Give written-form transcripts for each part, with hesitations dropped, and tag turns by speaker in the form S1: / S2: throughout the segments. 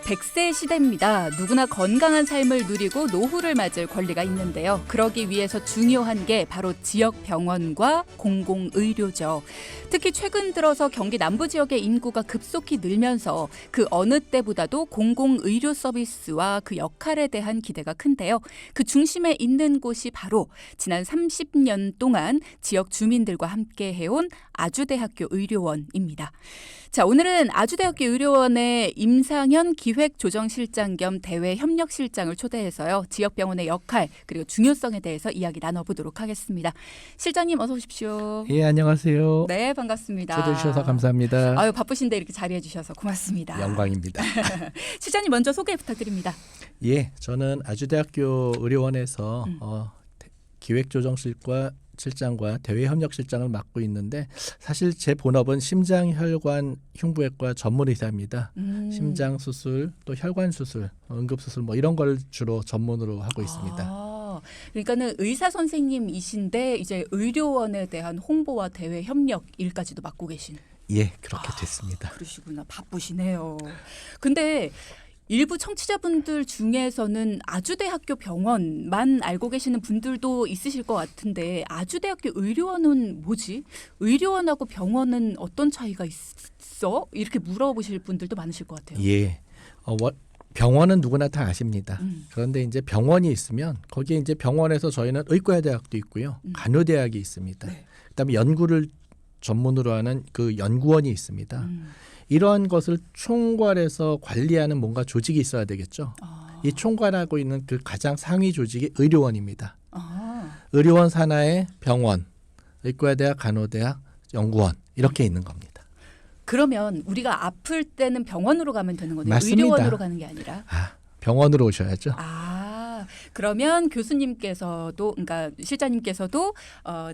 S1: 100세 시대입니다. 누구나 건강한 삶을 누리고 노후를 맞을 권리가 있는데요. 그러기 위해서 중요한 게 바로 지역 병원과 공공의료죠. 특히 최근 들어서 경기 남부 지역의 인구가 급속히 늘면서 그 어느 때보다도 공공의료 서비스와 그 역할에 대한 기대가 큰데요. 그 중심에 있는 곳이 바로 지난 30년 동안 지역 주민들과 함께 해온 아주대학교 의료원입니다. 자, 오늘은 아주대학교 의료원의 임상현 기획조정실장 겸 대외협력실장을 초대해서요. 지역병원의 역할 그리고 중요성에 대해서 이야기 나눠보도록 하겠습니다. 실장님 어서 오십시오.
S2: 예, 안녕하세요.
S1: 네, 반갑습니다.
S2: 초대해 주셔서 감사합니다.
S1: 아유, 바쁘신데 이렇게 자리해 주셔서 고맙습니다.
S2: 영광입니다.
S1: 실장님 먼저 소개 부탁드립니다.
S2: 예, 저는 아주대학교 의료원에서 기획조정실장과 대외협력실장을 맡고 있는데 사실 제 본업은 심장혈관 흉부외과 전문의사입니다. 심장 수술, 또 혈관 수술, 응급 수술 뭐 이런 걸 주로 전문으로 하고 있습니다.
S1: 그러니까는 의사 선생님이신데 이제 의료원에 대한 홍보와 대외 협력 일까지도 맡고 계신.
S2: 예, 그렇게 됐습니다.
S1: 그러시구나. 바쁘시네요. 근데 일부 청취자분들 중에서는 아주대학교 병원만 알고 계시는 분들도 있으실 것 같은데 아주대학교 의료원은 뭐지? 의료원하고 병원은 어떤 차이가 있어? 이렇게 물어보실 분들도 많으실 것 같아요.
S2: 예, 병원은 누구나 다 아십니다. 그런데 이제 병원이 있으면 거기에 이제 병원에서 저희는 의과대학도 있고요, 간호대학이 있습니다. 네. 그다음에 연구를 전문으로 하는 그 연구원이 있습니다. 이러한 것을 총괄해서 관리하는 뭔가 조직이 있어야 되겠죠. 이 총괄하고 있는 그 가장 상위 조직이 의료원입니다. 의료원 산하에 병원, 의과대학, 간호대학, 연구원 이렇게 있는 겁니다.
S1: 그러면 우리가 아플 때는 병원으로 가면 되는 거네요.
S2: 맞습니다.
S1: 의료원으로 가는 게 아니라.
S2: 병원으로 오셔야죠.
S1: 그러면 교수님께서도, 그러니까 실장님께서도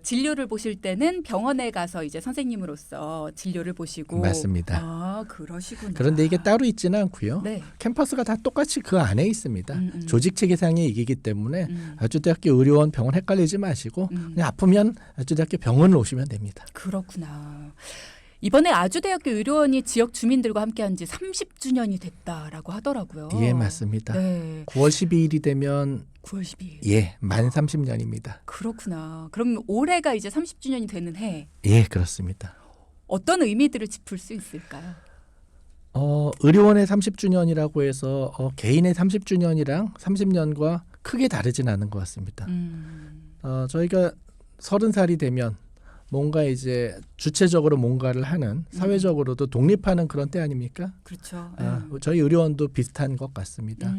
S1: 진료를 보실 때는 병원에 가서 이제 선생님으로서 진료를 보시고.
S2: 맞습니다.
S1: 그러시구나.
S2: 그런데 이게 따로 있지는 않고요.
S1: 네.
S2: 캠퍼스가 다 똑같이 그 안에 있습니다. 조직 체계상의 이기기 때문에 아주대학교 의료원 병원 헷갈리지 마시고 그냥 아프면 아주대학교 병원을 오시면 됩니다.
S1: 그렇구나. 이번에 아주대학교 의료원이 지역 주민들과 함께한 지 30주년이 됐다라고 하더라고요.
S2: 예, 맞습니다.
S1: 네.
S2: 9월 12일이 되면
S1: 9월 12일.
S2: 예, 만 30년입니다.
S1: 그렇구나. 그럼 올해가 이제 30주년이 되는 해.
S2: 예, 그렇습니다.
S1: 어떤 의미들을 짚을 수 있을까요?
S2: 의료원의 30주년이라고 해서 개인의 30주년이랑 30년과 크게 다르진 않은 것 같습니다. 저희가 30살이 되면 뭔가 이제 주체적으로 뭔가를 하는 사회적으로도 독립하는 그런 때 아닙니까?
S1: 그렇죠.
S2: 저희 의료원도 비슷한 것 같습니다.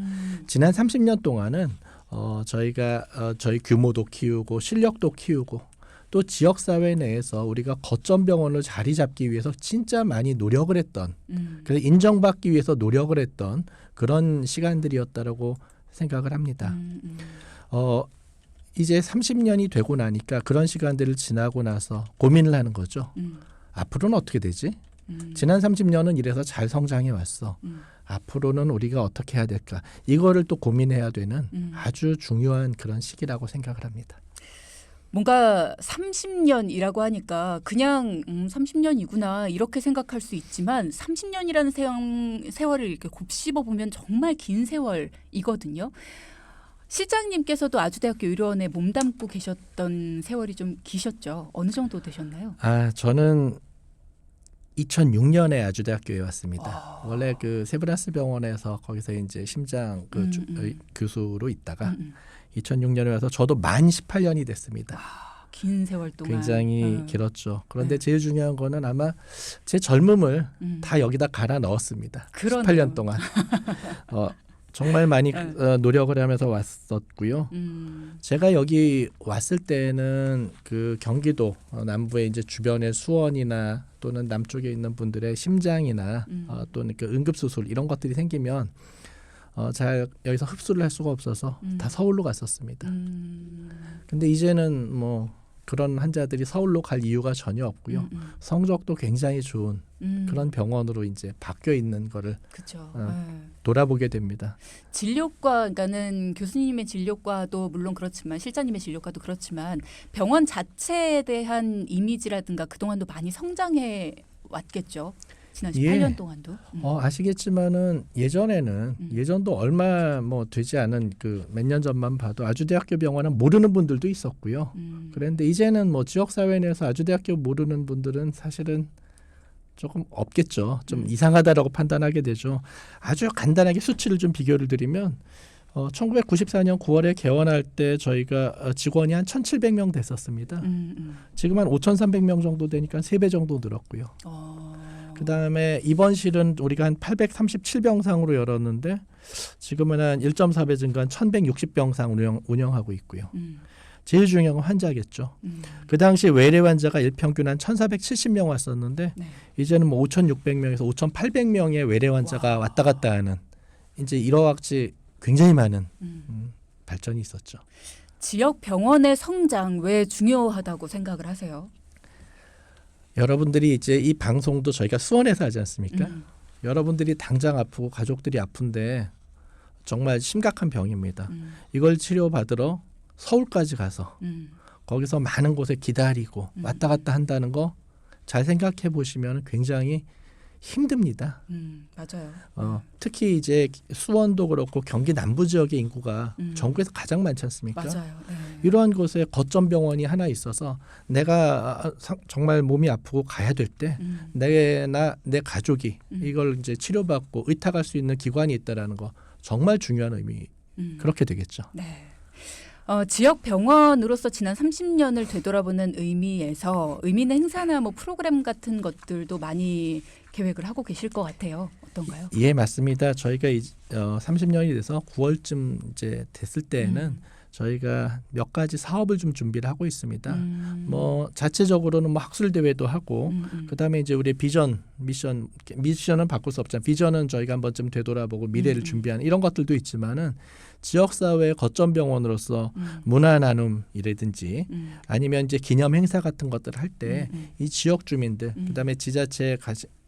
S2: 지난 30년 동안은 저희가 저희 규모도 키우고 실력도 키우고 또 지역사회 내에서 우리가 거점 병원을 자리 잡기 위해서 진짜 많이 노력을 했던 그래서 인정받기 위해서 노력을 했던 그런 시간들이었다라고 생각을 합니다. 이제 30년이 되고 나니까 그런 시간들을 지나고 나서 고민을 하는 거죠. 앞으로는 어떻게 되지? 지난 30년은 이래서 잘 성장해 왔어. 앞으로는 우리가 어떻게 해야 될까? 이거를 또 고민해야 되는 아주 중요한 그런 시기라고 생각을 합니다.
S1: 뭔가 30년이라고 하니까 그냥 30년이구나 이렇게 생각할 수 있지만 30년이라는 세월을 이렇게 곱씹어 보면 정말 긴 세월이거든요. 실장님께서도 아주대학교 의료원에 몸담고 계셨던 세월이 좀 기셨죠. 어느 정도 되셨나요?
S2: 저는 2006년에 아주대학교에 왔습니다. 원래 그 세브란스 병원에서 거기서 이제 심장 교수로 있다가 2006년에 와서 저도 만 18년이 됐습니다.
S1: 긴 세월 동안.
S2: 굉장히 길었죠. 그런데 제일 중요한 거는 아마 제 젊음을 다 여기다 갈아 넣었습니다.
S1: 그러네요.
S2: 18년 동안. 정말 많이 노력을 하면서 왔었고요. 제가 여기 왔을 때는 그 경기도 남부의 이제 주변의 수원이나 또는 남쪽에 있는 분들의 심장이나 또는 그 응급수술 이런 것들이 생기면 잘 여기서 흡수를 할 수가 없어서 다 서울로 갔었습니다. 근데 이제는 뭐 그런 환자들이 서울로 갈 이유가 전혀 없고요. 성적도 굉장히 좋은 그런 병원으로 이제 바뀌어 있는 거를 돌아보게 됩니다.
S1: 진료과, 그러니까는 교수님의 진료과도 물론 그렇지만 실장님의 진료과도 그렇지만 병원 자체에 대한 이미지라든가 그동안도 많이 성장해 왔겠죠. 지난
S2: 예.
S1: 18년 동안도.
S2: 아시겠지만은 예전도 얼마 뭐 되지 않은 그 몇 년 전만 봐도 아주대학교 병원은 모르는 분들도 있었고요. 그런데 이제는 뭐 지역사회 내에서 아주대학교 모르는 분들은 사실은 조금 없겠죠. 좀 이상하다라고 판단하게 되죠. 아주 간단하게 수치를 좀 비교를 드리면 1994년 9월에 개원할 때 저희가 직원이 한 1,700명 됐었습니다. 지금 한 5,300명 정도 되니까 3배 정도 늘었고요. 그다음에 입원실은 우리가 한 837병상으로 열었는데 지금은 한 1.4배 증가한 1,160병상 운영하고 있고요. 제일 중요한 건 환자겠죠. 그 당시 외래 환자가 일평균 한 1,470명 왔었는데
S1: 네.
S2: 이제는 뭐 5,600명에서 5,800명의 외래 환자가 왔다 갔다 하는 이제 일어각지 굉장히 많은 발전이 있었죠.
S1: 지역 병원의 성장 왜 중요하다고 생각을 하세요?
S2: 여러분들이 이제 이 방송도 저희가 수원에서 하지 않습니까? 여러분들이 당장 아프고 가족들이 아픈데 정말 심각한 병입니다. 이걸 치료받으러 서울까지 가서 거기서 많은 곳에 기다리고 왔다 갔다 한다는 거 잘 생각해 보시면 굉장히 힘듭니다.
S1: 맞아요.
S2: 특히 이제 수원도 그렇고 경기 남부 지역의 인구가 전국에서 가장 많지 않습니까?
S1: 맞아요. 네.
S2: 이러한 곳에 거점 병원이 하나 있어서 내가 정말 몸이 아프고 가야 될 때 내 가족이 이걸 이제 치료받고 의탁할 수 있는 기관이 있다라는 거 정말 중요한 의미 그렇게 되겠죠.
S1: 네. 지역 병원으로서 지난 30년을 되돌아보는 의미에서 의미 있는 행사나 뭐 프로그램 같은 것들도 많이 계획을 하고 계실 것 같아요. 어떤가요?
S2: 예, 맞습니다. 저희가 30년이 돼서 9월쯤 이제 됐을 때에는 저희가 몇 가지 사업을 좀 준비를 하고 있습니다. 뭐 자체적으로는 뭐 학술 대회도 하고 그다음에 이제 우리 비전 미션은 바꿀 수 없잖아요. 비전은 저희가 한번쯤 되돌아보고 미래를 준비하는 이런 것들도 있지만은 지역사회 거점 병원으로서 문화 나눔이라든지 아니면 이제 기념 행사 같은 것들을 할 때 이 지역 주민들 그다음에 지자체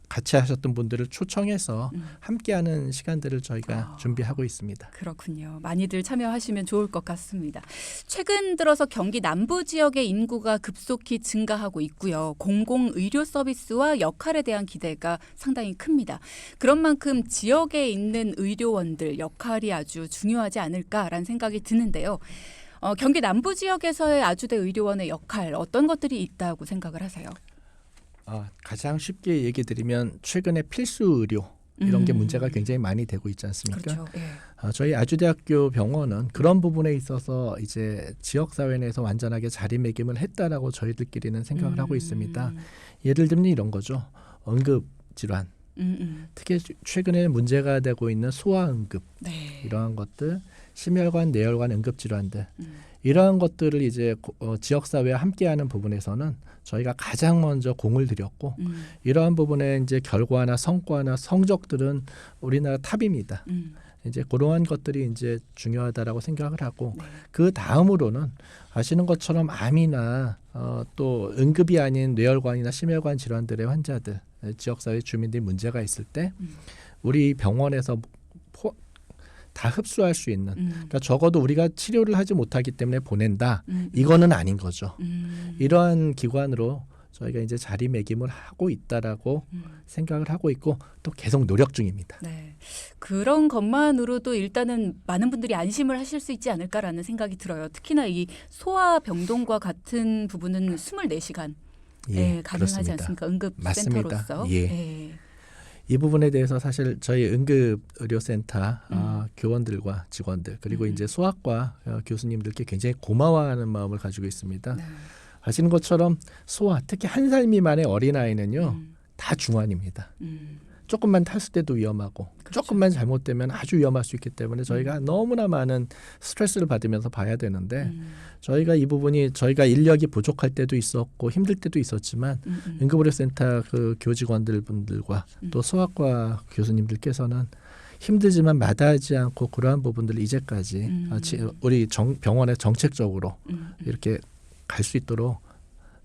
S2: 같이 하셨던 분들을 초청해서 함께하는 시간들을 저희가 준비하고 있습니다.
S1: 그렇군요. 많이들 참여하시면 좋을 것 같습니다. 최근 들어서 경기 남부 지역의 인구가 급속히 증가하고 있고요. 공공의료 서비스와 역할에 대한 기대가 상당히 큽니다. 그런 만큼 지역에 있는 의료원들 역할이 아주 중요하지 않을까라는 생각이 드는데요. 경기 남부 지역에서의 아주대 의료원의 역할 어떤 것들이 있다고 생각을 하세요?
S2: 가장 쉽게 얘기 드리면 최근에 필수 의료 이런 게 문제가 굉장히 많이 되고 있지 않습니까?
S1: 그렇죠. 예.
S2: 저희 아주대학교 병원은 그런 부분에 있어서 이제 지역사회 내에서 완전하게 자리매김을 했다라고 저희들끼리는 생각을 하고 있습니다. 예를 들면 이런 거죠. 응급질환. 특히 최근에 문제가 되고 있는 소아응급
S1: 네.
S2: 이러한 것들, 심혈관, 뇌혈관 응급질환들 이러한 것들을 이제 지역사회와 함께하는 부분에서는 저희가 가장 먼저 공을 들였고 이러한 부분에 이제 결과나 성과나 성적들은 우리나라 탑입니다. 이제 그러한 것들이 이제 중요하다라고 생각을 하고
S1: 네.
S2: 그 다음으로는 아시는 것처럼 암이나 또 응급이 아닌 뇌혈관이나 심혈관 질환들의 환자들 지역사회 주민들이 문제가 있을 때 우리 병원에서 다 흡수할 수 있는 그러니까 적어도 우리가 치료를 하지 못하기 때문에 보낸다 이거는 아닌 거죠. 이러한 기관으로 저희가 이제 자리매김을 하고 있다라고 생각을 하고 있고 또 계속 노력 중입니다.
S1: 네. 그런 것만으로도 일단은 많은 분들이 안심을 하실 수 있지 않을까라는 생각이 들어요. 특히나 이 소아병동과 같은 부분은 24시간 가능하지
S2: 그렇습니다.
S1: 않습니까?
S2: 맞습니다.
S1: 응급센터로서.
S2: 예. 이 부분에 대해서 사실 저희 응급의료센터 교원들과 직원들 그리고 이제 소아과 교수님들께 굉장히 고마워하는 마음을 가지고 있습니다.
S1: 네.
S2: 아시는 것처럼 소아 특히 1살 미만의 어린아이는요 다 중환입니다. 조금만 탔을 때도 위험하고
S1: 그렇죠.
S2: 조금만 잘못되면 아주 위험할 수 있기 때문에 저희가 너무나 많은 스트레스를 받으면서 봐야 되는데 저희가 이 부분이 저희가 인력이 부족할 때도 있었고 힘들 때도 있었지만 응급의료센터 그 교직원들 분들과 또 소아과 교수님들께서는 힘들지만 마다하지 않고 그러한 부분들을 이제까지 우리 병원에 정책적으로 이렇게 갈 수 있도록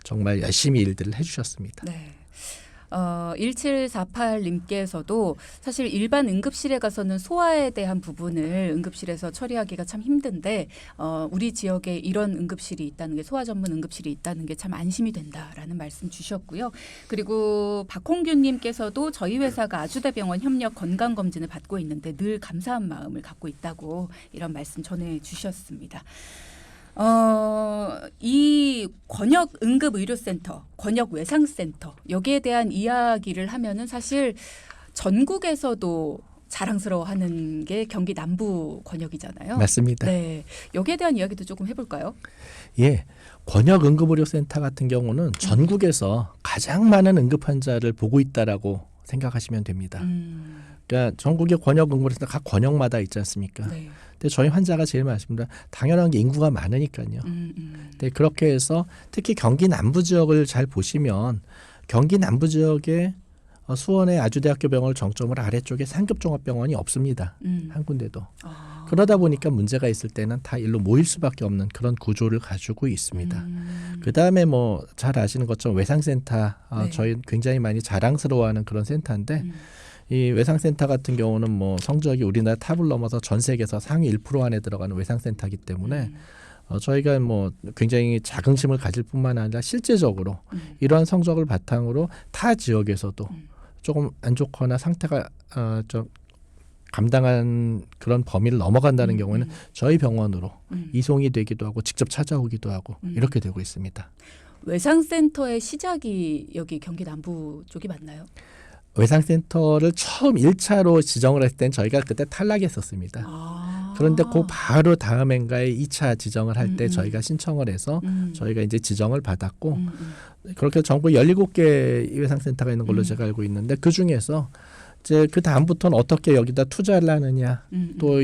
S2: 정말 열심히 일들을 해주셨습니다.
S1: 네. 1748님께서도 사실 일반 응급실에 가서는 소아에 대한 부분을 응급실에서 처리하기가 참 힘든데 우리 지역에 이런 응급실이 있다는 게 소아 전문 응급실이 있다는 게 참 안심이 된다라는 말씀 주셨고요. 그리고 박홍규님께서도 저희 회사가 아주대병원 협력 건강검진을 받고 있는데 늘 감사한 마음을 갖고 있다고 이런 말씀 전해주셨습니다. 이 권역 응급의료센터, 권역 외상센터 여기에 대한 이야기를 하면은 사실 전국에서도 자랑스러워하는 게 경기 남부 권역이잖아요.
S2: 맞습니다.
S1: 네, 여기에 대한 이야기도 조금 해볼까요?
S2: 예, 권역 응급의료센터 같은 경우는 전국에서 가장 많은 응급 환자를 보고 있다라고 생각하시면 됩니다. 그러니까 전국의 권역 응급의료센터 각 권역마다 있지 않습니까?
S1: 네.
S2: 근데 저희 환자가 제일 많습니다. 당연한 게 인구가 많으니까요. 근데 그렇게 해서 특히 경기 남부 지역을 잘 보시면 경기 남부 지역에 수원의 아주대학교 병원을 정점으로 아래쪽에 상급종합병원이 없습니다. 한 군데도. 그러다 보니까 문제가 있을 때는 다 일로 모일 수밖에 없는 그런 구조를 가지고 있습니다. 그다음에 뭐 잘 아시는 것처럼 외상센터
S1: 네.
S2: 저희 굉장히 많이 자랑스러워하는 그런 센터인데 이 외상센터 같은 경우는 뭐 성적이 우리나라 탑을 넘어서 전 세계에서 상위 1% 안에 들어가는 외상센터이기 때문에 저희가 뭐 굉장히 자긍심을 가질 뿐만 아니라 실제적으로 이러한 성적을 바탕으로 타 지역에서도 조금 안 좋거나 상태가 좀 감당한 그런 범위를 넘어간다는 경우에는 저희 병원으로 이송이 되기도 하고 직접 찾아오기도 하고 이렇게 되고 있습니다.
S1: 외상센터의 시작이 여기 경기 남부 쪽이 맞나요?
S2: 외상센터를 처음 1차로 지정을 했을 땐 저희가 그때 탈락했었습니다. 그런데 그 바로 다음 해인가에 2차 지정을 할 때 저희가 신청을 해서 저희가 이제 지정을 받았고 그렇게 전국 17개 외상센터가 있는 걸로 제가 알고 있는데 그중에서 이제 그 다음부터는 어떻게 여기다 투자를 하느냐 또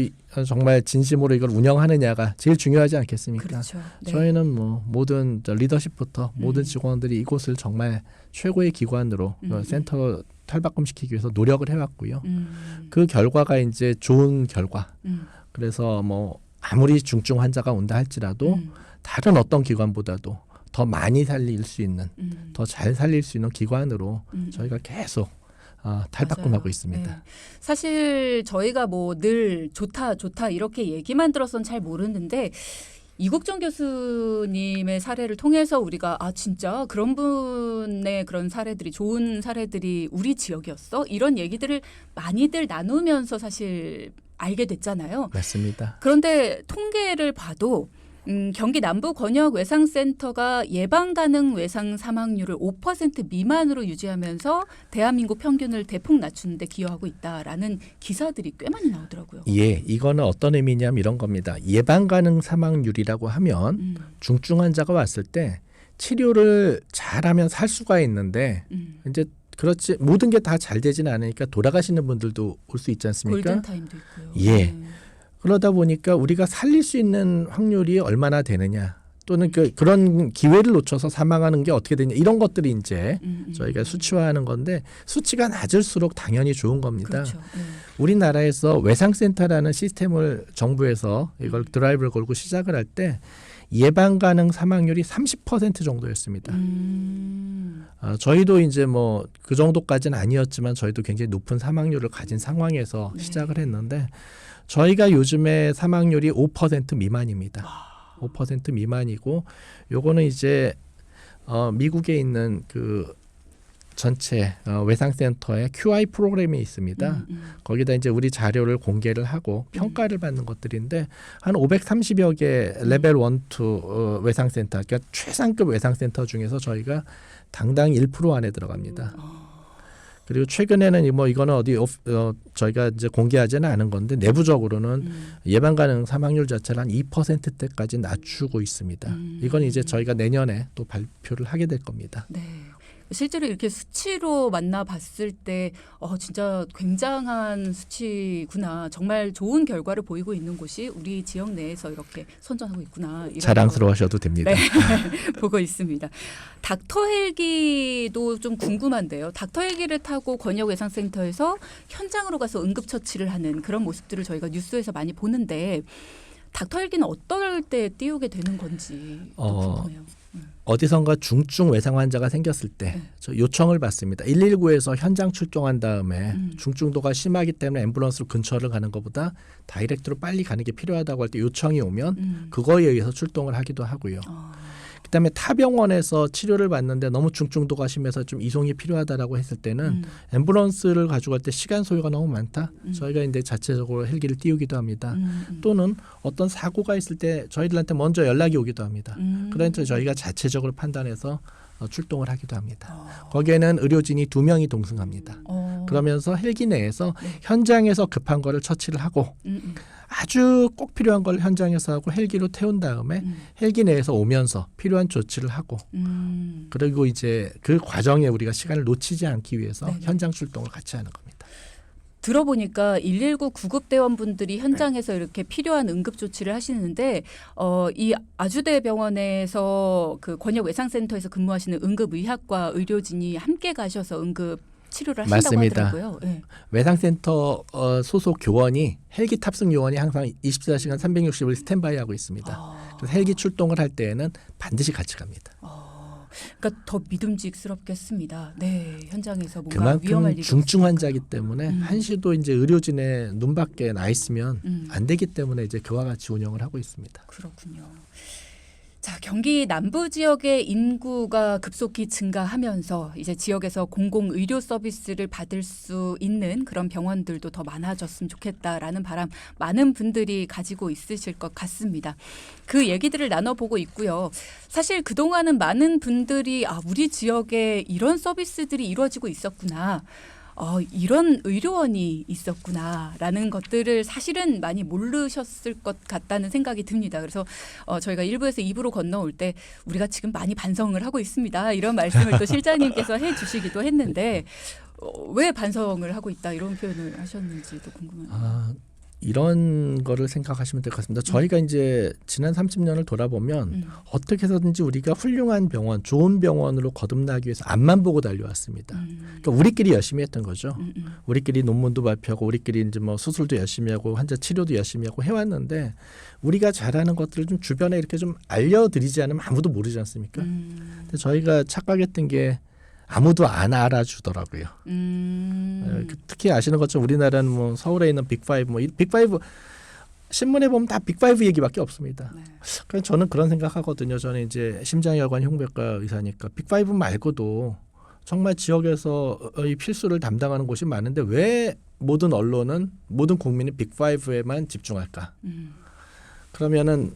S2: 정말 진심으로 이걸 운영하느냐가 제일 중요하지 않겠습니까?
S1: 그렇죠. 네.
S2: 저희는 뭐 모든 리더십부터 모든 직원들이 이곳을 정말 최고의 기관으로 센터 탈바꿈시키기 위해서 노력을 해왔고요. 그 결과가 이제 좋은 결과. 그래서 뭐 아무리 중증 환자가 온다 할지라도 다른 어떤 기관보다도 더 많이 살릴 수 있는, 더 잘 살릴 수 있는 기관으로 저희가 계속 탈바꿈하고
S1: 맞아요.
S2: 있습니다.
S1: 네. 사실 저희가 뭐 늘 좋다 이렇게 얘기만 들어서는 잘 모르는데 이국정 교수님의 사례를 통해서 우리가 진짜 그런 분의 그런 사례들이 좋은 사례들이 우리 지역이었어? 이런 얘기들을 많이들 나누면서 사실 알게 됐잖아요.
S2: 맞습니다.
S1: 그런데 통계를 봐도 경기 남부 권역 외상센터가 예방 가능 외상 사망률을 5% 미만으로 유지하면서 대한민국 평균을 대폭 낮추는 데 기여하고 있다라는 기사들이 꽤 많이 나오더라고요.
S2: 예, 이거는 어떤 의미냐면 이런 겁니다. 예방 가능 사망률이라고 하면 중증 환자가 왔을 때 치료를 잘하면 살 수가 있는데 이제 그렇지 모든 게 다 잘 되지는 않으니까 돌아가시는 분들도 올 수 있지 않습니까?
S1: 골든타임도 있고요.
S2: 예.
S1: 네.
S2: 그러다 보니까 우리가 살릴 수 있는 확률이 얼마나 되느냐 또는 그런 기회를 놓쳐서 사망하는 게 어떻게 되냐 이런 것들이 이제 저희가 수치화하는 건데 수치가 낮을수록 당연히 좋은 겁니다.
S1: 그렇죠. 네.
S2: 우리나라에서 외상센터라는 시스템을 정부에서 이걸 드라이브를 걸고 시작을 할 때 예방 가능 사망률이 30% 정도였습니다. 저희도 이제 뭐 그 정도까지는 아니었지만 저희도 굉장히 높은 사망률을 가진 상황에서
S1: 네.
S2: 시작을 했는데 저희가 요즘에 사망률이 5% 미만입니다. 5% 미만이고 요거는 이제 미국에 있는 그 전체 외상센터에 QI 프로그램이 있습니다. 거기다 이제 우리 자료를 공개를 하고 평가를 받는 것들인데 한 530여 개 레벨 1, 2 외상센터, 그러니까 최상급 외상센터 중에서 저희가 당당 1% 안에 들어갑니다. 그리고 최근에는 뭐 이거는 저희가 이제 공개하지는 않은 건데 내부적으로는 예방 가능 사망률 자체를 한 2%대까지 낮추고 있습니다. 이건 이제 저희가 내년에 또 발표를 하게 될 겁니다.
S1: 네. 실제로 이렇게 수치로 만나봤을 때 진짜 굉장한 수치구나. 정말 좋은 결과를 보이고 있는 곳이 우리 지역 내에서 이렇게 선전하고 있구나. 이런
S2: 자랑스러워하셔도 됩니다.
S1: 네. 보고 있습니다. 닥터 헬기도 좀 궁금한데요. 닥터 헬기를 타고 권역외상센터에서 현장으로 가서 응급처치를 하는 그런 모습들을 저희가 뉴스에서 많이 보는데 닥터 헬기는 어떨 때 띄우게 되는 건지 궁금해요.
S2: 어디선가 중증 외상 환자가 생겼을 때 저 요청을 받습니다. 119에서 현장 출동한 다음에 중증도가 심하기 때문에 앰뷸런스로 근처를 가는 것보다 다이렉트로 빨리 가는 게 필요하다고 할 때 요청이 오면 그거에 의해서 출동을 하기도 하고요. 그다음에 타 병원에서 치료를 받는데 너무 중증도가 심해서 좀 이송이 필요하다라고 했을 때는 앰뷸런스를 가져갈 때 시간 소요가 너무 많다. 저희가 이제 자체적으로 헬기를 띄우기도 합니다. 또는 어떤 사고가 있을 때 저희들한테 먼저 연락이 오기도 합니다. 그러니까 저희가 자체적으로 판단해서 출동을 하기도 합니다. 거기에는 의료진이 2명이 동승합니다. 그러면서 헬기 내에서 현장에서 급한 거를 처치를 하고 아주 꼭 필요한 걸 현장에서 하고 헬기로 태운 다음에 헬기 내에서 오면서 필요한 조치를 하고 그리고 이제 그 과정에 우리가 시간을 놓치지 않기 위해서 현장 출동을 같이 하는 겁니다.
S1: 들어보니까 119 구급대원분들이 현장에서 이렇게 필요한 응급 조치를 하시는데 이 아주대 병원에서 그 권역외상센터에서 근무하시는 응급의학과 의료진이 함께 가셔서 응급 치료를 하신다고
S2: 맞습니다.
S1: 하더라고요. 네.
S2: 외상센터 소속 교원이 헬기 탑승 요원이 항상 24시간 360일 스탠바이하고 있습니다. 그래서 헬기 출동을 할 때에는 반드시 같이 갑니다.
S1: 그러니까 더 믿음직스럽겠습니다. 네, 현장에서 뭔가
S2: 그만큼
S1: 위험할 일이
S2: 중증
S1: 없으니까.
S2: 환자이기 때문에 한시도 이제 의료진의 눈밖에 나 있으면 안 되기 때문에 이제 그와 같이 운영을 하고 있습니다.
S1: 그렇군요. 자, 경기 남부 지역의 인구가 급속히 증가하면서 이제 지역에서 공공 의료 서비스를 받을 수 있는 그런 병원들도 더 많아졌으면 좋겠다라는 바람 많은 분들이 가지고 있으실 것 같습니다. 그 얘기들을 나눠보고 있고요. 사실 그동안은 많은 분들이 우리 지역에 이런 서비스들이 이루어지고 있었구나. 이런 의료원이 있었구나라는 것들을 사실은 많이 모르셨을 것 같다는 생각이 듭니다. 그래서 저희가 1부에서 2부로 건너올 때 우리가 지금 많이 반성을 하고 있습니다. 이런 말씀을 또 실장님께서 해주시기도 했는데 왜 반성을 하고 있다 이런 표현을 하셨는지도 궁금합니다.
S2: 이런 거를 생각하시면 될 것 같습니다. 저희가 이제 지난 30년을 돌아보면 어떻게 해서든지 우리가 훌륭한 병원, 좋은 병원으로 거듭나기 위해서 앞만 보고 달려왔습니다. 그러니까 우리끼리 열심히 했던 거죠. 우리끼리 논문도 발표하고 우리끼리 이제 뭐 수술도 열심히 하고 환자 치료도 열심히 하고 해왔는데 우리가 잘하는 것들을 좀 주변에 이렇게 좀 알려드리지 않으면 아무도 모르지 않습니까? 근데 저희가 착각했던 게 아무도 안 알아주더라고요. 특히 아시는 것처럼 우리나라는 뭐 서울에 있는 빅5 빅5 신문에 보면 다 빅5 얘기밖에 없습니다. 그래서 저는 그런 생각하거든요. 저는 이제 심장혈관 흉부외과 의사니까 빅5 말고도 정말 지역에서 이 필수를 담당하는 곳이 많은데 왜 모든 언론은 모든 국민이 빅5에만 집중할까? 그러면은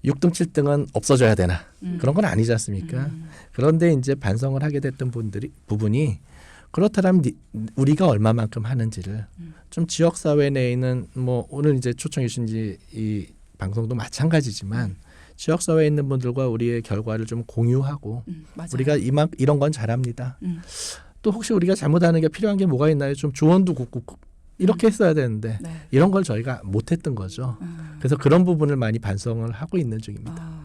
S2: 6등, 7등은 없어져야 되나? 그런 건 아니지 않습니까? 그런데 이제 반성을 하게 됐던 부분이 그렇다면 우리가 얼마만큼 하는지를 좀 지역 사회 내에 있는 뭐 오늘 이제 초청해 주신 이 방송도 마찬가지지만 지역 사회에 있는 분들과 우리의 결과를 좀 공유하고 우리가 이런 건 잘합니다. 또 혹시 우리가 잘못하는 게 필요한 게 뭐가 있나요? 좀 조언도 굿굿 이렇게 했어야 되는데 이런 걸 저희가 못했던 거죠. 그래서 그런 부분을 많이 반성을 하고 있는 중입니다.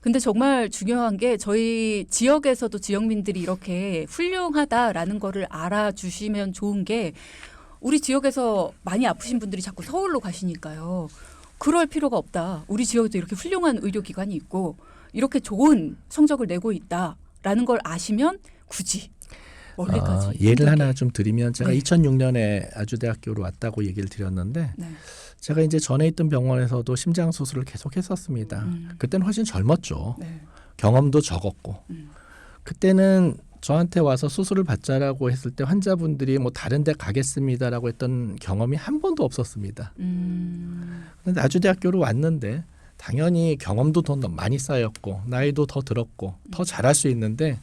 S1: 근데 정말 중요한 게 저희 지역에서도 지역민들이 이렇게 훌륭하다라는 거를 알아주시면 좋은 게 우리 지역에서 많이 아프신 분들이 자꾸 서울로 가시니까요. 그럴 필요가 없다. 우리 지역에도 이렇게 훌륭한 의료기관이 있고 이렇게 좋은 성적을 내고 있다라는 걸 아시면 굳이 멀리까지.
S2: 예를 하나 좀 드리면 제가 2006년에 아주대학교로 왔다고 얘기를 드렸는데 제가 이제 전에 있던 병원에서도 심장 수술을 계속 했었습니다. 그때는 훨씬 젊었죠. 경험도 적었고 그때는 저한테 와서 수술을 받자라고 했을 때 환자분들이 뭐 다른 데 가겠습니다라고 했던 경험이 한 번도 없었습니다. 그런데 아주대학교로 왔는데 당연히 경험도 더 많이 쌓였고 나이도 더 들었고 더 잘할 수 있는데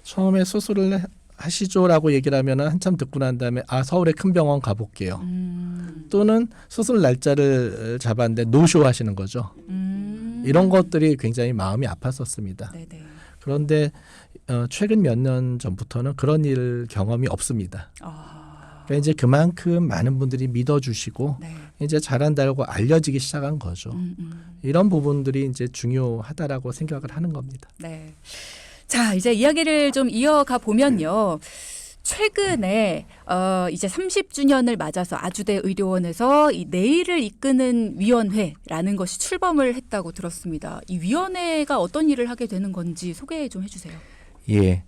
S2: 처음에 수술을 하시죠라고 얘기를 하면 한참 듣고 난 다음에 서울의 큰 병원 가볼게요. 또는 수술 날짜를 잡았는데 노쇼 하시는 거죠. 이런 것들이 굉장히 마음이 아팠었습니다. 그런데 최근 몇 년 전부터는 그런 일 경험이 없습니다. 그러니까 이제 그만큼 많은 분들이 믿어주시고 이제 잘한다고 알려지기 시작한 거죠. 이런 부분들이 이제 중요하다라고 생각을 하는 겁니다.
S1: 자, 이제 이야기를 좀 이어가 보면요. 최근에 이제 30주년을 맞아서 아주대 의료원에서 이 내일을 이끄는 위원회라는 것이 출범을 했다고 들었습니다. 이 위원회가 어떤 일을 하게 되는 건지 소개 좀 해주세요.
S2: 예.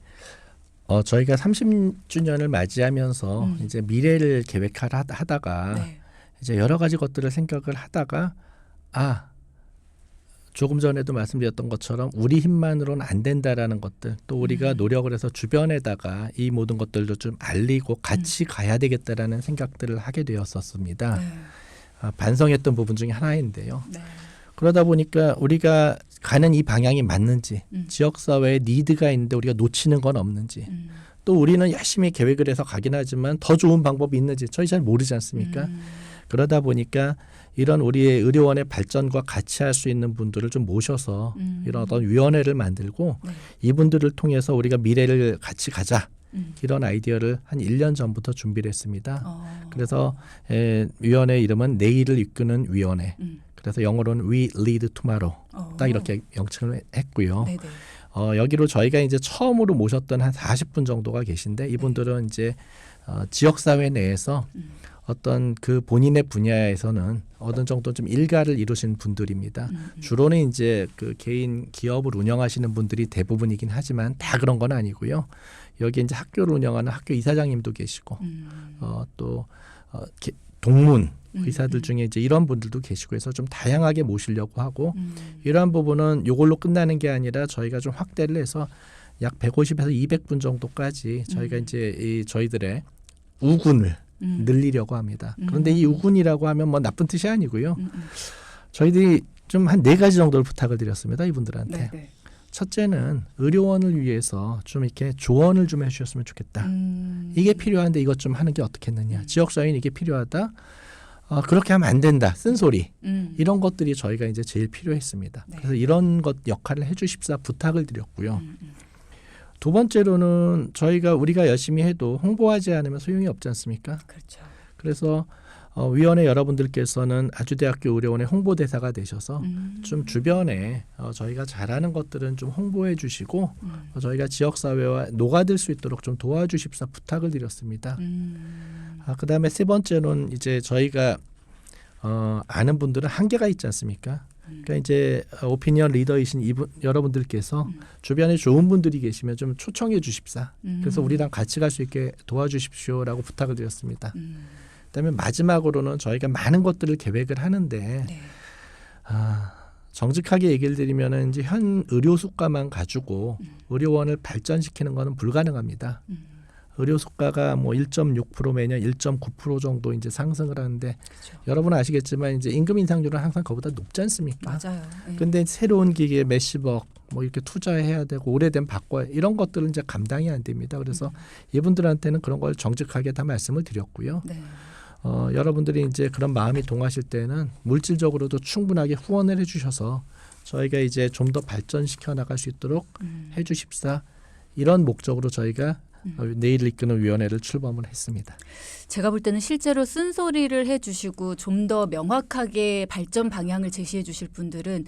S2: 저희가 30주년을 맞이하면서 이제 미래를 계획하다가
S1: 네.
S2: 이제 여러 가지 것들을 생각을 하다가 조금 전에도 말씀드렸던 것처럼 우리 힘만으로는 안 된다라는 것들, 또 우리가 노력을 해서 주변에다가 이 모든 것들도 좀 알리고 같이 가야 되겠다라는 생각들을 하게 되었었습니다.
S1: 네.
S2: 반성했던 부분 중에 하나인데요.
S1: 네.
S2: 그러다 보니까 우리가 가는 이 방향이 맞는지, 지역사회에 니드가 있는데 우리가 놓치는 건 없는지, 또 우리는 열심히 계획을 해서 가긴 하지만 더 좋은 방법이 있는지 저희 잘 모르지 않습니까? 그러다 보니까 이런 우리의 의료원의 발전과 같이 할 수 있는 분들을 좀 모셔서 이런 어떤 위원회를 만들고
S1: 네.
S2: 이분들을 통해서 우리가 미래를 같이 가자. 이런 아이디어를 한 1년 전부터 준비를 했습니다. 그래서 위원회 이름은 내일을 이끄는 위원회. 그래서 영어로는 We Lead Tomorrow. 딱 이렇게 명칭을 했고요.
S1: 네네.
S2: 여기로 저희가 이제 처음으로 모셨던 한 40분 정도가 계신데 이분들은 이제 지역사회 내에서 어떤 그 본인의 분야에서는 어느 정도 좀 일가를 이루신 분들입니다. 주로는 이제 그 개인 기업을 운영하시는 분들이 대부분이긴 하지만 다 그런 건 아니고요. 여기 이제 학교를 운영하는 학교 이사장님도 계시고 또 동문 의사들 중에 이제 이런 분들도 계시고 해서 좀 다양하게 모시려고 하고 이러한 부분은 이걸로 끝나는 게 아니라 저희가 좀 확대를 해서 약 150에서 200분 정도까지 저희가 이제 저희들의 우군을 늘리려고 합니다. 그런데 이 우군이라고 하면 뭐 나쁜 뜻이 아니고요. 저희들이 좀 한 4가지 정도를 부탁을 드렸습니다. 이분들한테.
S1: 네네.
S2: 첫째는 의료원을 위해서 좀 이렇게 조언을 좀 해주셨으면 좋겠다. 이게 필요한데 이것 좀 하는 게 어떻겠느냐. 지역사회는 이게 필요하다. 그렇게 하면 안 된다. 쓴소리. 이런 것들이 저희가 이제 제일 필요했습니다.
S1: 네.
S2: 그래서 이런 것 역할을 해주십사 부탁을 드렸고요. 두 번째로는 우리가 열심히 해도 홍보하지 않으면 소용이 없지 않습니까?
S1: 그렇죠.
S2: 그래서 위원회 여러분들께서는 아주대학교 의료원의 홍보대사가 되셔서 좀 주변에 저희가 잘하는 것들은 좀 홍보해 주시고 저희가 지역사회와 녹아들 수 있도록 좀 도와주십사 부탁을 드렸습니다. 그다음에 세 번째는 이제 저희가 아는 분들은 한계가 있지 않습니까? 그러니까 이제 오피니언 리더이신 여러분들께서 주변에 좋은 분들이 계시면 좀 초청해 주십사. 그래서 우리랑 같이 갈 수 있게 도와주십시오라고 부탁을 드렸습니다. 그다음에 마지막으로는 저희가 많은 것들을 계획을 하는데
S1: 네.
S2: 정직하게 얘기를 드리면 이제 현 의료 수가만 가지고 의료원을 발전시키는 것은 불가능합니다. 의료 수가가 뭐 1.6% 매년 1.9% 정도 이제 상승을 하는데
S1: 그렇죠.
S2: 여러분 아시겠지만 이제 임금 인상률은 항상 그보다 높지 않습니까?
S1: 맞아요. 네.
S2: 근데 새로운 기기에 몇십억 뭐 이렇게 투자해야 되고 오래된 바꿔야 이런 것들은 이제 감당이 안 됩니다. 그래서 이분들한테는 그런 걸 정직하게 다 말씀을 드렸고요.
S1: 네.
S2: 여러분들이 이제 그런 마음이 동하실 때는 물질적으로도 충분하게 후원을 해주셔서 저희가 이제 좀 더 발전시켜 나갈 수 있도록 해주십사. 이런 목적으로 저희가 내일을 이끄는 위원회를 출범을 했습니다.
S1: 제가 볼 때는 실제로 쓴소리를 해주시고 좀 더 명확하게 발전 방향을 제시해 주실 분들은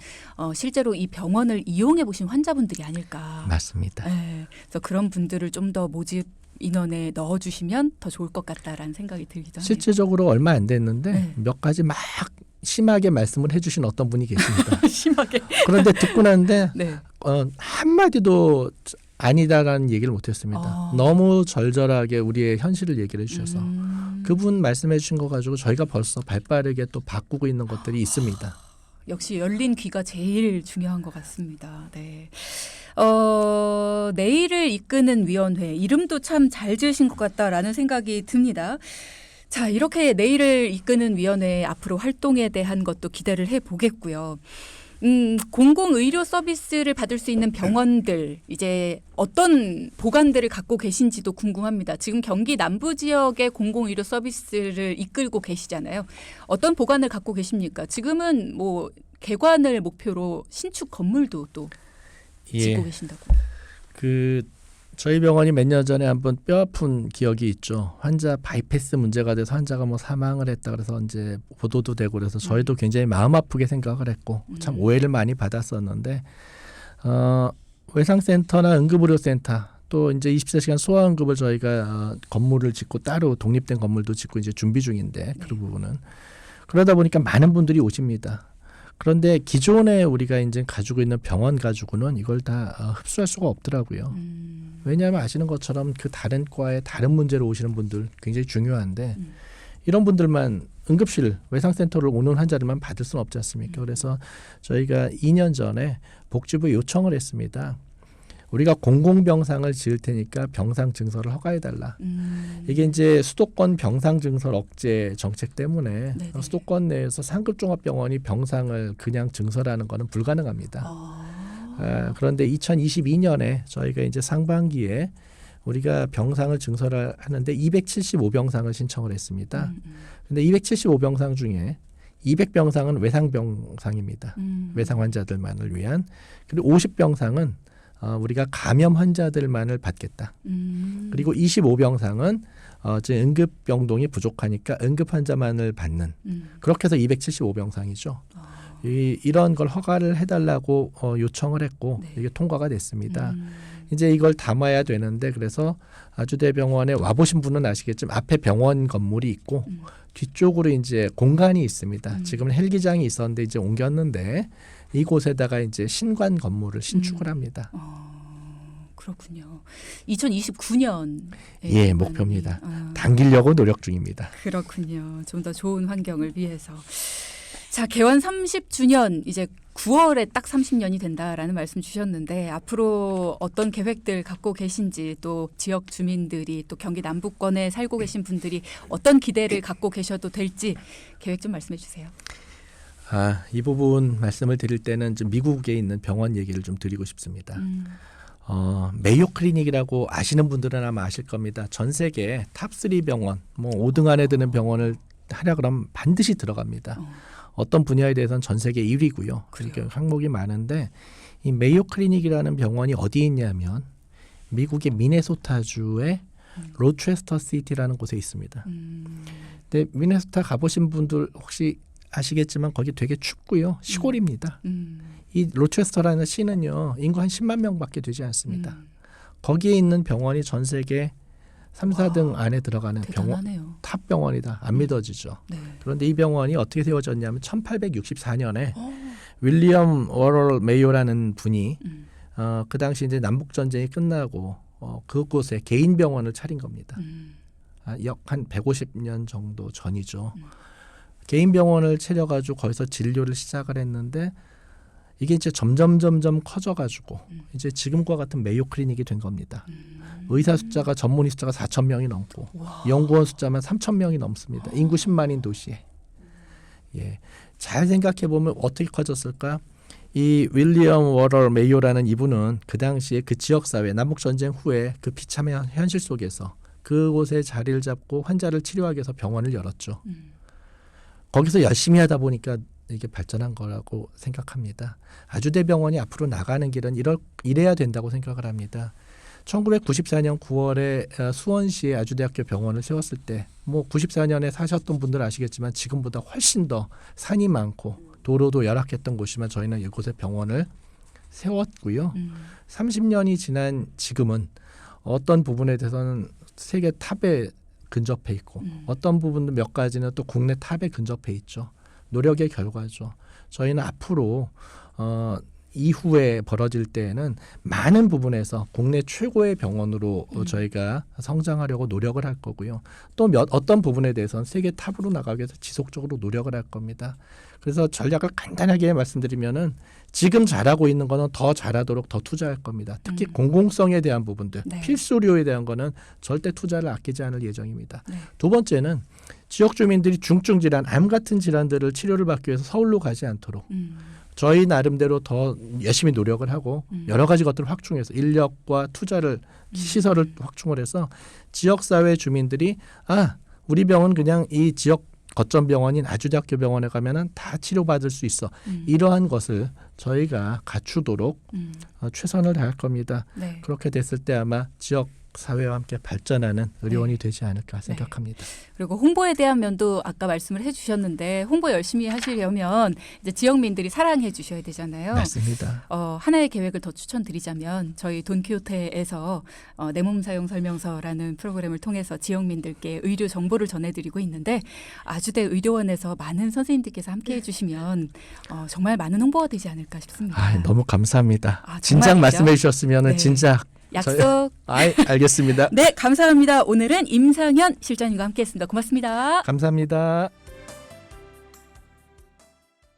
S1: 실제로 이 병원을 이용해 보신 환자분들이 아닐까.
S2: 맞습니다.
S1: 네. 그래서 그런 분들을 좀 더 모집 인원에 넣어주시면 더 좋을 것 같다라는 생각이 들기도 합니다.
S2: 실제적으로 얼마 안 됐는데
S1: 네.
S2: 몇 가지 막 심하게 말씀을 해주신 어떤 분이 계십니다.
S1: 심하게.
S2: 그런데 듣고 났는데
S1: 네.
S2: 한마디도 아니다라는 얘기를 못했습니다. 너무 절절하게 우리의 현실을 얘기를 해주셔서 그분 말씀해 주신 거 가지고 저희가 벌써 발빠르게 또 바꾸고 있는 것들이 있습니다.
S1: 역시 열린 귀가 제일 중요한 것 같습니다. 네. 내일을 이끄는 위원회 이름도 참 잘 지으신 것 같다라는 생각이 듭니다. 자, 이렇게 내일을 이끄는 위원회 앞으로 활동에 대한 것도 기대를 해보겠고요. 공공의료 서비스를 받을 수 있는 병원들 이제 어떤 보관들을 갖고 계신지도 궁금합니다. 지금 경기 남부 지역의 공공의료 서비스를 이끌고 계시잖아요. 어떤 보관을 갖고 계십니까? 지금은 뭐 개관을 목표로 신축 건물도 또 짓고 계신다고.
S2: 저희 병원이 몇 년 전에 한번 뼈 아픈 기억이 있죠. 환자 바이패스 문제가 돼서 환자가 뭐 사망을 했다 그래서 이제 보도도 되고 그래서 저희도 굉장히 마음 아프게 생각을 했고 참 오해를 많이 받았었는데 외상센터나 응급의료센터 또 이제 24시간 소아응급을 저희가 건물을 짓고 따로 독립된 건물도 짓고 이제 준비 중인데 그 부분은 그러다 보니까 많은 분들이 오십니다. 그런데 기존에 우리가 이제 가지고 있는 병원 가지고는 이걸 다 흡수할 수가 없더라고요. 왜냐하면 아시는 것처럼 그 다른 과에 다른 문제로 오시는 분들 굉장히 중요한데 이런 분들만 응급실 외상센터를 오는 환자들만 받을 수는 없지 않습니까? 그래서 저희가 2년 전에 복지부에 요청을 했습니다. 우리가 공공병상을 지을 테니까 병상 증설을 허가해달라. 이게 이제 수도권 병상 증설 억제 정책 때문에
S1: 네네.
S2: 수도권 내에서 상급 종합병원이 병상을 그냥 증설하는 것은 불가능합니다. 그런데 2022년에 저희가 이제 상반기에 우리가 병상을 증설하는데 275병상을 신청을 했습니다. 근데 275병상 중에 200병상은 외상병상입니다. 외상 환자들만을 위한. 그리고 50병상은 우리가 감염 환자들만을 받겠다. 그리고 25병상은 이제 응급병동이 부족하니까 응급 환자만을 받는. 그렇게 해서 275병상이죠. 이런 걸 허가를 해달라고 요청을 했고
S1: 네.
S2: 이게 통과가 됐습니다. 이제 이걸 담아야 되는데 그래서 아주대병원에 와보신 분은 아시겠지만 앞에 병원 건물이 있고 뒤쪽으로 이제 공간이 있습니다. 지금은 헬기장이 있었는데 이제 옮겼는데 이곳에다가 이제 신관 건물을 신축을 합니다.
S1: 그렇군요. 2029년
S2: 예, 목표입니다. 당기려고 노력 중입니다.
S1: 그렇군요. 좀 더 좋은 환경을 위해서. 자, 개원 30주년 이제 9월에 딱 30년이 된다라는 말씀 주셨는데 앞으로 어떤 계획들 갖고 계신지 또 지역 주민들이 또 경기 남부권에 살고 계신 분들이 어떤 기대를 갖고 계셔도 될지 계획 좀 말씀해 주세요.
S2: 이 부분 말씀을 드릴 때는 좀 미국에 있는 병원 얘기를 좀 드리고 싶습니다. 메이오 클리닉이라고 아시는 분들은 아마 아실 겁니다. 전 세계 탑3 병원, 뭐 5등 안에 드는 병원을 하려 그러면 반드시 들어갑니다. 어떤 분야에 대해서는 전 세계 1위고요. 그러니까 항목이 많은데 이 메이오 클리닉이라는 병원이 어디에 있냐면 미국의 미네소타주의 로체스터 시티라는 곳에 있습니다. 근데 미네소타 가보신 분들 혹시 아시겠지만 거기 되게 춥고요. 시골입니다. 이 로체스터라는 시는요. 인구 한 10만 명밖에 되지 않습니다. 거기에 있는 병원이 전 세계 3, 4등 안에 들어가는 병원, 탑 병원이다. 안 믿어지죠.
S1: 네.
S2: 그런데 이 병원이 어떻게 세워졌냐면 1864년에 윌리엄 워럴 메이오라는 분이 그 당시 이제 남북 전쟁이 끝나고 그곳에 개인 병원을 차린 겁니다. 약 한 150년 정도 전이죠. 개인 병원을 차려가지고 거기서 진료를 시작을 했는데 이게 이제 점점 커져가지고 이제 지금과 같은 메이오 클리닉이 된 겁니다. 의사 숫자가 전문의 숫자가 4,000명이 넘고 연구원 숫자만 3,000명이 넘습니다. 인구 10만인 도시에. 예, 잘 생각해 보면 어떻게 커졌을까? 이 윌리엄 워럴 메이오라는 이분은 그 당시에 그 지역 사회 남북 전쟁 후에 그 비참한 현실 속에서 그곳에 자리를 잡고 환자를 치료하기 위해서 병원을 열었죠. 거기서 열심히 하다 보니까 이게 발전한 거라고 생각합니다. 아주대병원이 앞으로 나가는 길은 이래야 된다고 생각을 합니다. 1994년 9월에 수원시에 아주대학교 병원을 세웠을 때 뭐 94년에 사셨던 분들 아시겠지만 지금보다 훨씬 더 산이 많고 도로도 열악했던 곳이지만 저희는 이곳에 병원을 세웠고요. 30년이 지난 지금은 어떤 부분에 대해서는 세계 탑에 근접해 있고 어떤 부분도 몇 가지는 또 국내 탑에 근접해 있죠. 노력의 결과죠. 저희는 앞으로 이후에 벌어질 때에는 많은 부분에서 국내 최고의 병원으로 저희가 성장하려고 노력을 할 거고요. 또 어떤 부분에 대해서는 세계 탑으로 나가기 위해서 지속적으로 노력을 할 겁니다. 그래서 전략을 간단하게 말씀드리면은 지금 잘하고 있는 거는 더 잘하도록 더 투자할 겁니다. 특히 공공성에 대한 부분들,
S1: 네.
S2: 필수료에 대한 거는 절대 투자를 아끼지 않을 예정입니다.
S1: 네.
S2: 두 번째는 지역 주민들이 중증 질환, 암 같은 질환들을 치료를 받기 위해서 서울로 가지 않도록 저희 나름대로 더 열심히 노력을 하고 여러 가지 것들을 확충해서 인력과 투자를 시설을 확충을 해서 지역사회 주민들이 우리 병원 그냥 이 지역 거점 병원인 아주대학교 병원에 가면은 다 치료받을 수 있어. 이러한 것을 저희가 갖추도록 최선을 다할 겁니다.
S1: 네.
S2: 그렇게 됐을 때 아마 지역 사회와 함께 발전하는 의료원이 되지 않을까 생각합니다.
S1: 그리고 홍보에 대한 면도 아까 말씀을 해주셨는데 홍보 열심히 하시려면 이제 지역민들이 사랑해 주셔야 되잖아요.
S2: 맞습니다.
S1: 하나의 계획을 더 추천드리자면 저희 돈키호테에서 내 몸 사용 설명서라는 프로그램을 통해서 지역민들께 의료 정보를 전해드리고 있는데 아주대 의료원에서 많은 선생님들께서 함께해 주시면 정말 많은 홍보가 되지 않을까 싶습니다.
S2: 너무 감사합니다.
S1: 아,
S2: 진작
S1: 정말이죠?
S2: 말씀해 주셨으면
S1: 네.
S2: 진작.
S1: 약속.
S2: 알겠습니다.
S1: 네, 감사합니다. 오늘은 임상현 실장님과 함께했습니다. 고맙습니다.
S2: 감사합니다.